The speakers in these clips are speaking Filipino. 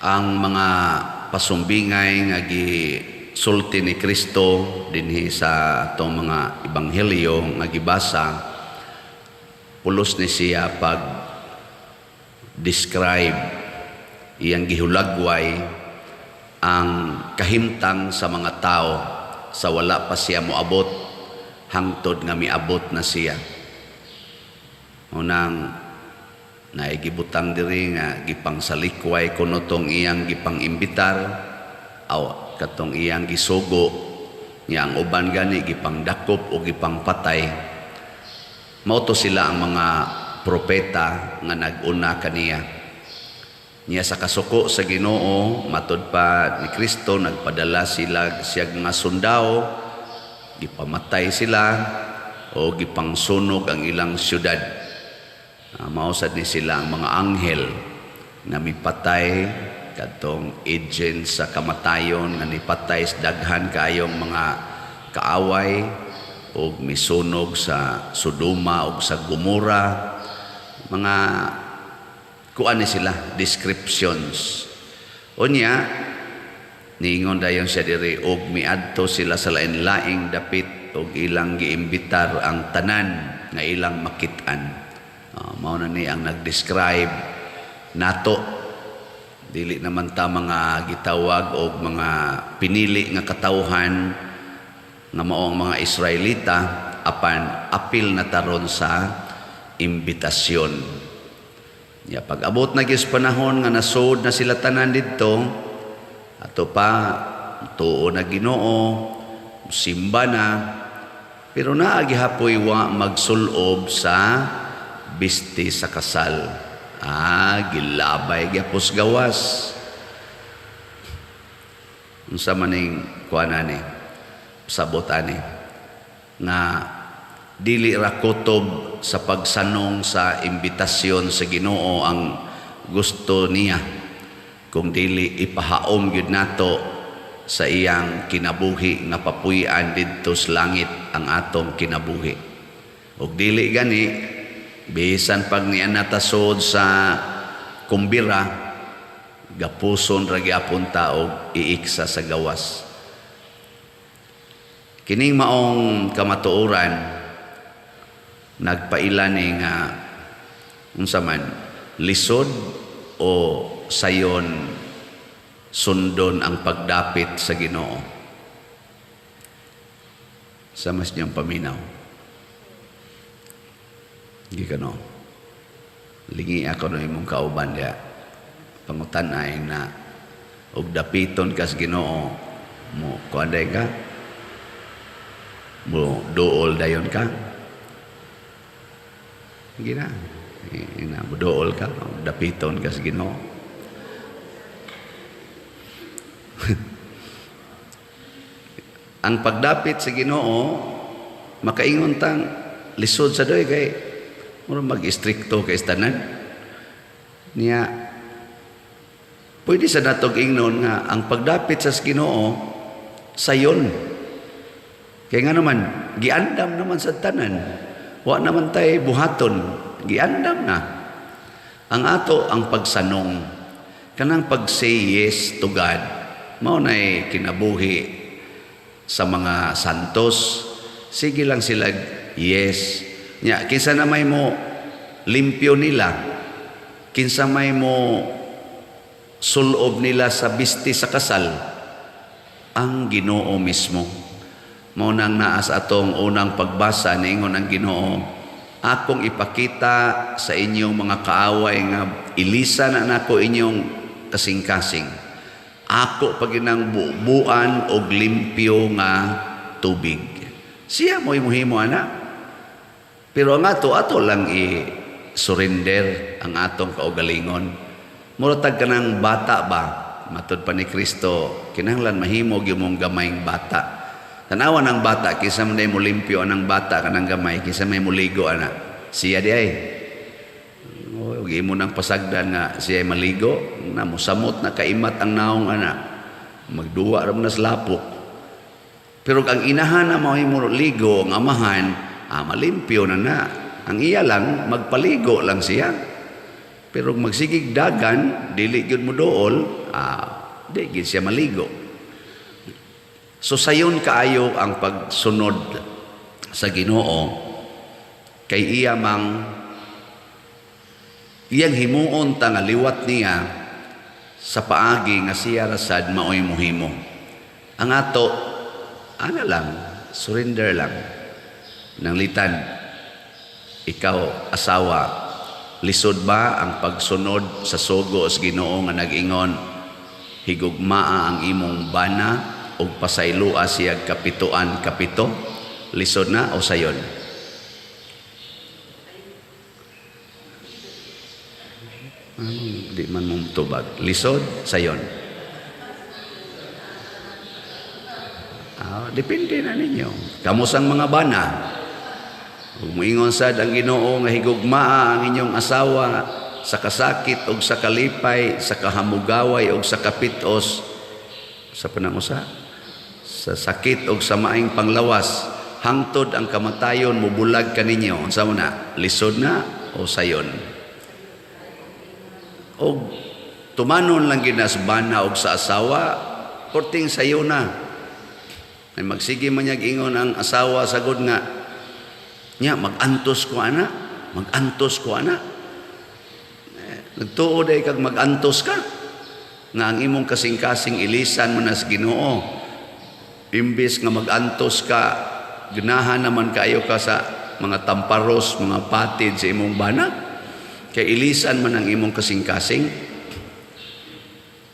ang mga pasumbingay nga sulti ni Kristo dinhi sa atong mga ebanghelyo nga gibasa, pulos ni siya pag describe iyang gihulagway ang kahimtang sa mga tao sa wala pa siya moabot hangtod nga miabot na siya. Unang naigibutang diri nga gipang salikway kuno tong iyang gipang imbitar aw katong iyang gisugo niya ang uban gani gipang dakop o gipang patay. Mao to sila ang mga propeta nga nag-una kaniya. Niya sa kasuko sa Ginoo matud pa ni Kristo nagpadala sila siya nga sundao, gipamatay sila o gipang sunog ang ilang syudad. Mausad ni sila ang mga anghel na mipatay kadtong agent sa kamatayon nga nipatay sa daghan kayong mga kaaway o misunog sa Sodoma o sa Gomora. Mga kuan ni sila descriptions. Unya niingon dayon siya diri og miadto sila sa lain-laing dapit og ilang giimbitar ang tanan nga ilang makit-an. Mao na ni ang nag-describe nato. Dili naman ta mga gitawag o mga pinili nga katawhan nga mao ang mga Israelita apan apil na taron sa imbitasyon. Ya pag-abot na gyud panahon nga nasud na sila tanan didto, ato pa tuo na Ginoo, simba na, pero naa gihapoy wa magsulob sa bisti sa kasal. Gilabay gyapos gawas. Unsa maning kuanani sabotani nga dili ra kutob sa pagsanong sa imbitasyon sa Ginoo ang gusto niya, kung dili ipahaom gyud nato sa iyang kinabuhi nga papuy-an didto sa langit ang atong kinabuhi. Ug dili gani bisan pag niya natasod sa kumbira, gapuson ra gyapon ta og iiksa sa gawas. Kining maong kamatuoran nagpailan ni nga unsa man lisod o sayon sundon ang pagdapit sa Ginoo. Sa mas niyang paminaw. Hindi ka no. Lingi ako no imong kauban diya. Pangutan ay na og dapiton kas Ginoo mo kuanday ka mo dool dayon ka. Gina. Ina mo dool ka dapiton kas Ginoo. Ang pagdapit sa Ginoo makaingon tang lisod sa doy kay murag mag-istrikto kay tanan niya. Pwede sa natog ingnon nga ang pagdapit sa Ginoo sayon. Kaya nga naman giandam naman sa tanan. Wa naman tay buhaton, giandam na. Ang ato ang pagsanong kanang pag-say yes to God mao nay kinabuhi sa mga santos. Sige lang sila yes. Nya kinsa na may mo limpyo nila, kinsa may mo sulob nila sa bisti sa kasal, ang Ginoo mismo. Mao nang naa sa atong unang pagbasa niingon ang Ginoo, akong ipakita sa inyong mga kaaway nga ilisan na nako inyong kasing-kasing. Ako paginang buuan og limpyo nga tubig. Siya mo imuhimo ana. Pero ang ato lang i-surrender ang atong kaugalingon. Muratag ka ng bata ba? Matud pa ni Kristo, kinahanglan mahimo gyud gamayng bata. Tanawan ng bata, kisa man mo limpyo anang bata kanang gamay, kisa may muligo ana. Siya di ay. Huwag mo nang pasagdan nga siya ay maligo, na musamot na kaimat ang naong ana. Magduwa ram na slapok. Pero ang inahan na mo ligo, ang amahan, malimpyo na. Ang iya lang, magpaligo lang siya. Pero magsigig dagan, dili gyud mo dool, di gyud siya maligo. So sayon kaayo ang pagsunod sa Ginoo kay iyang himuon ta nga liwat niya sa paagi nga siya rasad maoy mohimo. Ang ato lang, surrender lang. Nang litan, ikaw asawa, lisod ba ang pagsunod sa sugo sa Ginoo nga nag-ingon higugmaa ang imong bana ug pasaylua siya kapituan kapito? Lisod na o sayon? Di man mong tubag. Lisod, sayon. Depende na ninyo. Kamusang mga bana. Kung moingon sad ang Ginoo nga higugmaa ang inyong asawa sa kasakit o sa kalipay, sa kahamugaway o sa kapitos, sa panangusa, sa sakit o sa maing panglawas, hangtod ang kamatayon, mubulag ka ninyo. Sa muna, lisod na o sayon? O tumanon lang ginasbana o sa asawa, porting sayo na. Ay magsige man niya ingon ang asawa, sagod nga, mag-antos ko ana. Nagtuod ay kag mag-antos ka. Nga ang imong kasing-kasing ilisan mo na sa Ginoo. Imbis nga mag-antos ka, ganahan naman kayo ka sa mga tamparos, mga patid sa imong bana. Kay ilisan man ang imong kasing-kasing.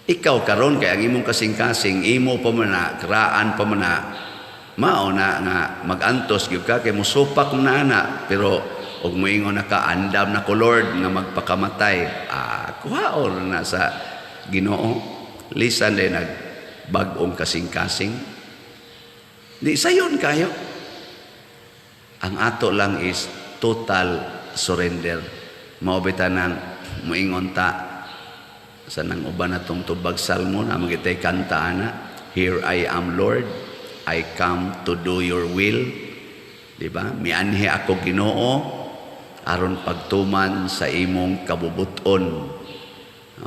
Ikaw karon kay ang imong kasing-kasing, imo pa man na, kraan pa man na, mao na nga mag-antos gyud ka kay musupak na ana, pero og moingon na ka andam na ko Lord nga magpakamatay, kuhaon na sa Ginoo. Lisan din nagbag-ong kasing-kasing. Di sayon kayo. Ang ato lang is total surrender. Mao bitanan moingon ta sa nang uban natong tubag salmo na magitay kanta ana, here I am Lord, I come to do your will. Diba? Mianhi ako Ginoo aron pagtuman sa imong kabubuton.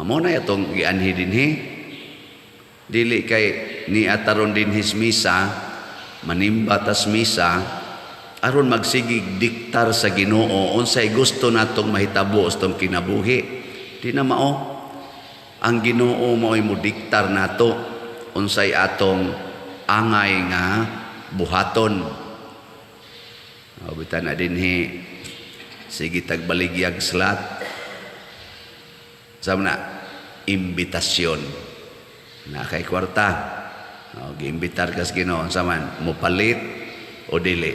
Amo na itong gianhi dinhi. Dili kay ni ataron din his misa, manimba tas misa, aron magsigig diktar sa Ginoo unsay gusto natong mahitabo sa tong kinabuhi. Di na mao. Ang Ginoo mao'y mo diktar nato unsay atong angay nga buhaton. Bitan na dinhi, sige tagbaligyag slat. Sama na, imbitasyon. Na kay kwarta. Giimbitar ka sa Ginoo, saman, mupalit o dili.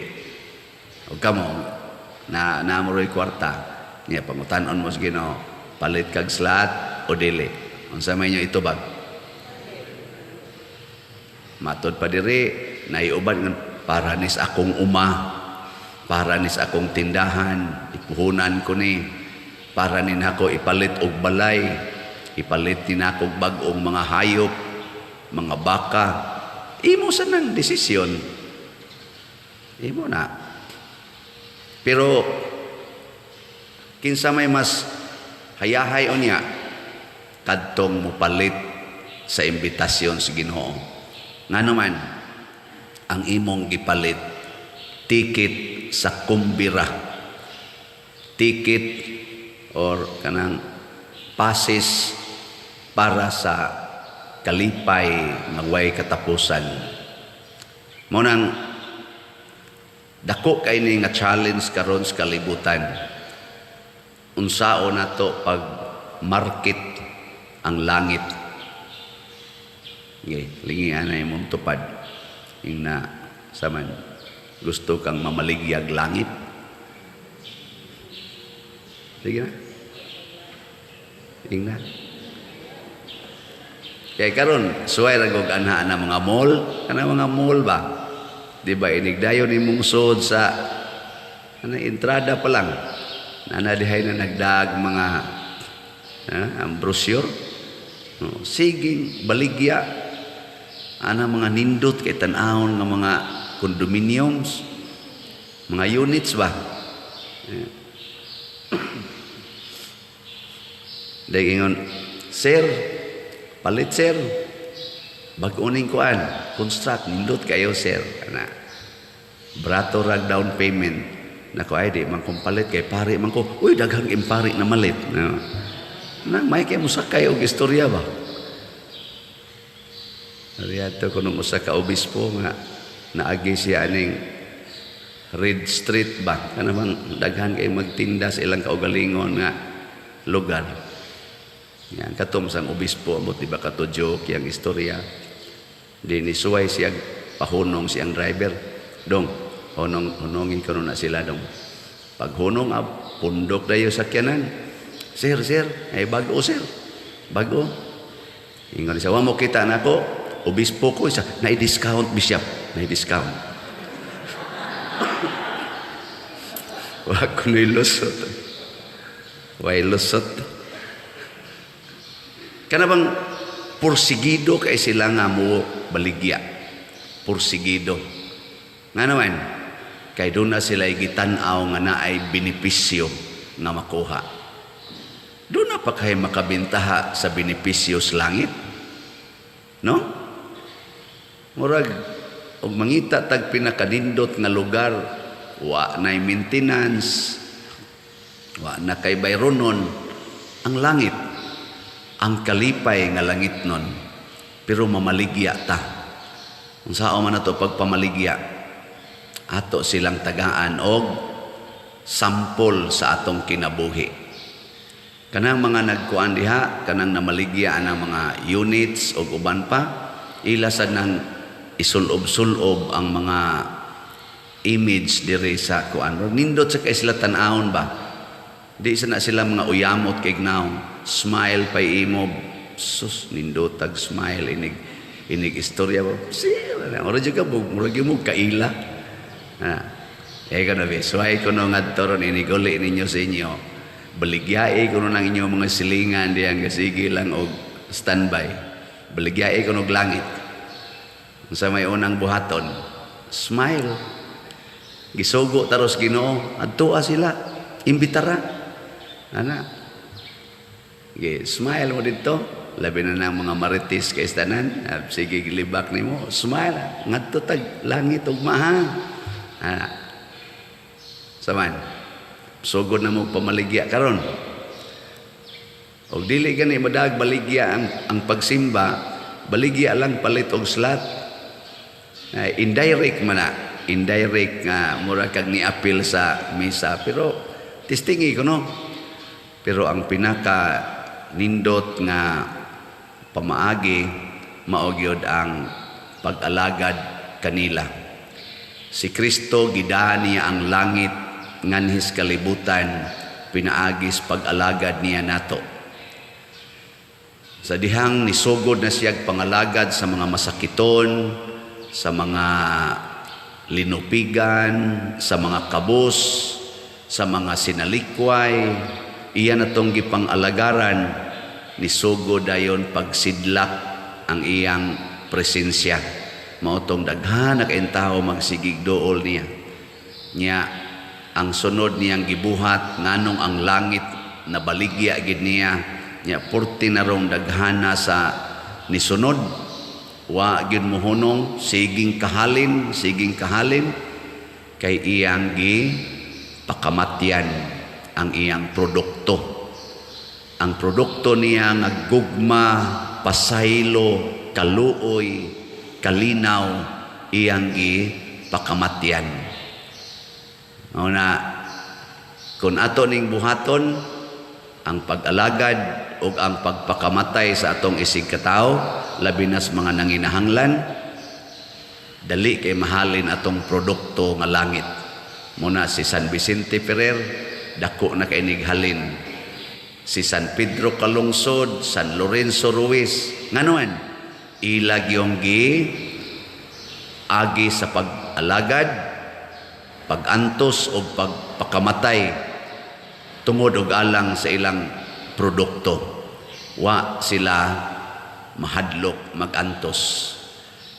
O kamo, namuroy kwarta. Niya, pangutanon mo sa Ginoo, palit kag slat o dili. Unsa may nyo itubag? Matod pa diri, naiuban nga paranis akong paranis akong tindahan, ipuhunan ko ni, para nin ako ipalit og balay, ipalit din ako bag-ong mga hayop, mga baka. Imo sa nang desisyon. Imo na. Pero, kinsa may mas hayahay o niya, kadtong mupalit sa imbitasyon sa Ginoo. Nga naman, ang imong gipalit, ticket sa kumbira, ticket or kanang passes para sa kalipay nga way katapusan. Mo nang dako kay ni nga challenge karon sa kalibutan. Unsao nato pag market ang langit. Okay, lingian na imong tupad. Yung na saman gusto kang mamaligyag langit. Sige na. Tingnan. Kaya karon suway ra gog anha na mga mall, kana mga mall ba? Di ba inigdayon imong sud sa entrada pa lang. Nanadihay na nagdag mga ang brochure. Siging baligya ana mga nindot kay tan-awon nga mga condominiums, mga units ba. Day ingon, sir, palit sir. Bag-uning kuan, construct, nindot kayo sir. Kana. Brato rag down payment. Nako ay di man kong palit kay pari man ko. Uy, daghang impari na malit. No. Na may kay musakay og istorya ba? Ariyato ko nung usa ka obispo nga naagi siya aning Red Street ba? Kanang daghan kay magtinda sa ilang kaugalingon nga lugar. Yan katom sang obispo amot di ba kato joke yang istorya. Di ni suway siya pahunong siyang driver. Dong, hunongin ko na sila dong. Pag hunong pundok dayo sakyanan. Sir, ay bago sir. Bago. Ingon siya, wa mo kita nako, obispo ko isa, na-discount bishop, na-discount. Wa ko ni lusot. Way lusot. Kana bang porsigido kay sila nga mo baligya. Porsigido. Nga naman, kay doon na sila gitanaw nga naay benepisyo nga makuha. Doon na pa kayo makabintaha sa benepisyo sa langit. No? Murag, og mangita tag pinakadindot nga lugar, wa na'y maintenance, wa na kay bayronon, ang langit, ang kalipay nga langit nun, pero mamaligya ta. Kung saan man na ito pagpamaligya, ato silang tagaan og sampol sa atong kinabuhi. Kanang mga nagkuan diha, kanang namaligya ang mga units o uban pa, ila sad nang isulob-sulob ang mga image diri sa kuan. Nindot sa kay sila tan-awon ba? Di sa na sila mga uyamot kay gnaw. Smile pa imo. Sus, nindot tag smile inig istorya ba? Sila, ora jud ka murag mo kaila. Ka na be. So ay kuno ngadto ron iniguli ninyo sa inyo. Baligyae kuno nang inyo mga silingan diyan sige lang og standby. Baligyae kuno og langit. Sa may unang buhaton, smile. Gisugo taros Ginoo, adtoa sila, imbitara. Ana. Smile mo dito. Labi na ng mga marites kay tanan, sige gilibak nimo, smile. Ngadto tag langit ug maha. Ana. Saman. Sugod na mo pamaligya karon. Og dili gani madag baligya ang pagsimba, baligya lang palit og slot. Indirect man na. Indirect nga mura kag ni-appeal sa misa. Pero testingi ko no. Pero ang pinaka nindot nga pamaagi maogyod ang pag-alagad kanila. Si Kristo gidaan niya ang langit nganhis kalibutan pinaagis pag-alagad niya nato. Sa dihang nisugod na siyag pangalagad sa mga masakiton, sa mga linupigan, sa mga kabos, sa mga sinalikway, iyan atong gipang-alagaran ni sugod dayon pagsidlak ang iyang presensya. Mautong daghan na kaayong tao magsigig dool niya. Nya ang sunod niyang gibuhat nganong ang langit na baligya gid niya. Nya purti na rong daghana sa nisunod. Wa gyud mohunong siging kahalin kay iyang gi pakamatyan ang iyang produkto. Ang produkto niya nga gugma, pasaylo, kaluoy, kalinaw, iyang gi pakamatyan. Una, kung ato ning buhaton ang pag-alagad o ang pagpakamatay sa atong isig katao, labi nas mga nanginahanglan, dali kay mahalin atong produkto nga langit. Muna si San Vicente Ferrer, dako na kay nighalin. Si San Pedro Calungsod, San Lorenzo Ruiz, nganuan, ilag yung agi sa pag-alagad, pag-antos o pagpakamatay tungod og alang sa ilang produkto. Wa sila mahadlok magantos.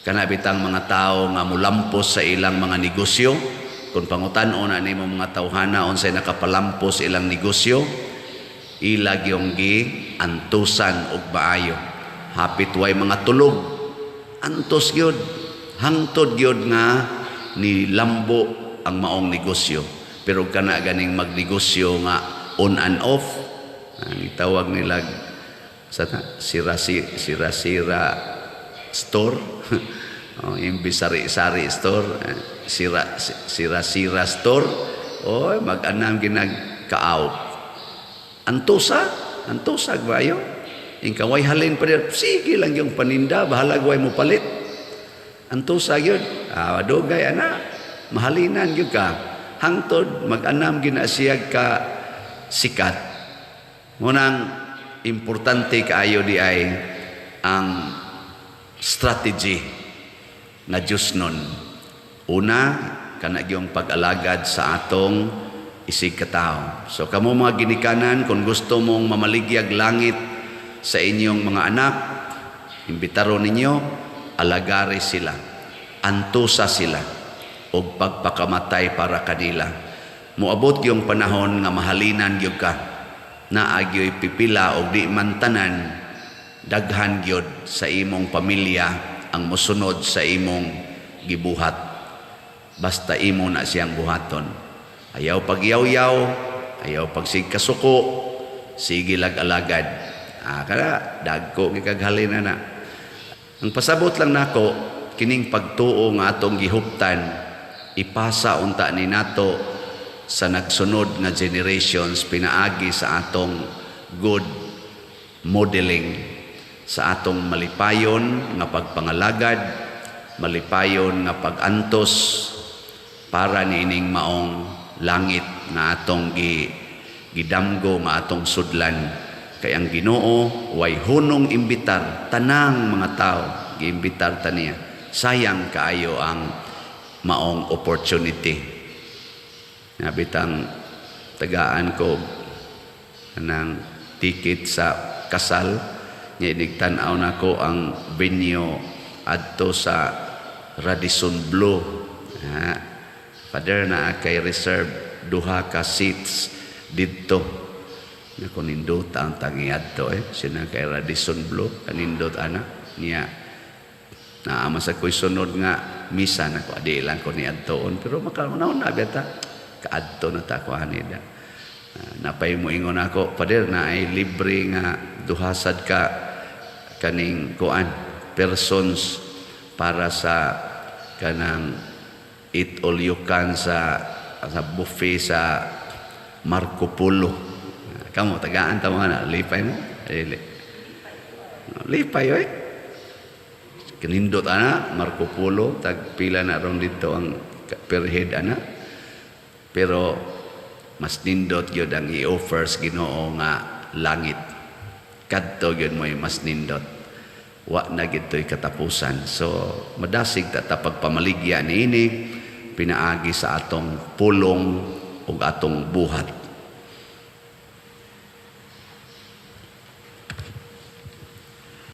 Kanabitang mga tao nga mulampos sa ilang mga negosyo, kung pangutan-on na nimo mga tawhana unsay nakapalampos sa ilang negosyo, ilag yung gi antusan og maayo. Hapit way mga tulog, antos gyud, hangtod gyud nga ni lambo ang maong negosyo. Pero kana ganing magnegosyo nga on and off, ang itawag nila sa sira-sira store, imbis sari-sari store, sira-sira store, mag-anam ginagka-out. Antusa bayo. Ing kaway halin pa rin, sige lang yung paninda, bahala gaway mo palit. Antusa yun, dugay ana, mahalinan yun ka. Hangtod, mag-anam ginasiyag ka sikat. Ngunang importante kaayo di ay ang strategy na Diyos nun. Una, kanag yung pag-alagad sa atong isig katao. So kamo mga ginikanan, kung gusto mong mamaligyag langit sa inyong mga anak, imbitaro ninyo, alagari sila, antusa sila, o pagpakamatay para kanila. Muabot yung panahon nga mahalinan gyud ka, na agyo'y pipila o di mantanan, daghan gyud sa imong pamilya ang musunod sa imong gibuhat. Basta imo na siyang buhaton. Ayaw pagyaw-yaw, ayaw pagsigkasuko, sige lag-alagad. Kada dagko gikaghalin na. Ang pasabot lang nako, kining pagtuo nga atong gihuptan, ipasa unta ni nato sa nagsunod nga generations, pinaagi sa atong good modeling, sa atong malipayon nga pagpangalagad, malipayon nga pagantos para niining maong langit nga atong gidamgo nga atong sudlan. Kay ang Ginoo way hunong imbitar tanang mga tao, giimbitar ta niya. Sayang kaayo ang maong opportunity. Nabitang tagaan ko anang ticket sa kasal, nya inigtan-aw nako ang venue adto sa Radisson Blu. Father, na kay reserve duha ka seats didto. Nakunindot ang tangiad to sina kay Radisson Blu, kanindot ana niya. Naama sa ko'y sunod nga misa na ko, adi lang ko ni adtoon, pero makaunaon na beta, kaadto na ta ko anida. Napay mo ingon ako, Pader, na ay libre nga duhasad ka kaning kuan persons para sa kanang eat all you can sa buffet sa Marco Polo. Kamu tagaan tamo na lipay mo, lipay oy. Kinindot ana Marco Polo, tagpila na ron dito ang per head ana. Pero mas nindot gyud ang i-offers Ginoo nga langit. Kadto gyud mo mas nindot. Wa na gito'y katapusan. So madasig ta pagpamaligya niini pinaagi sa atong pulong ug atong buhat.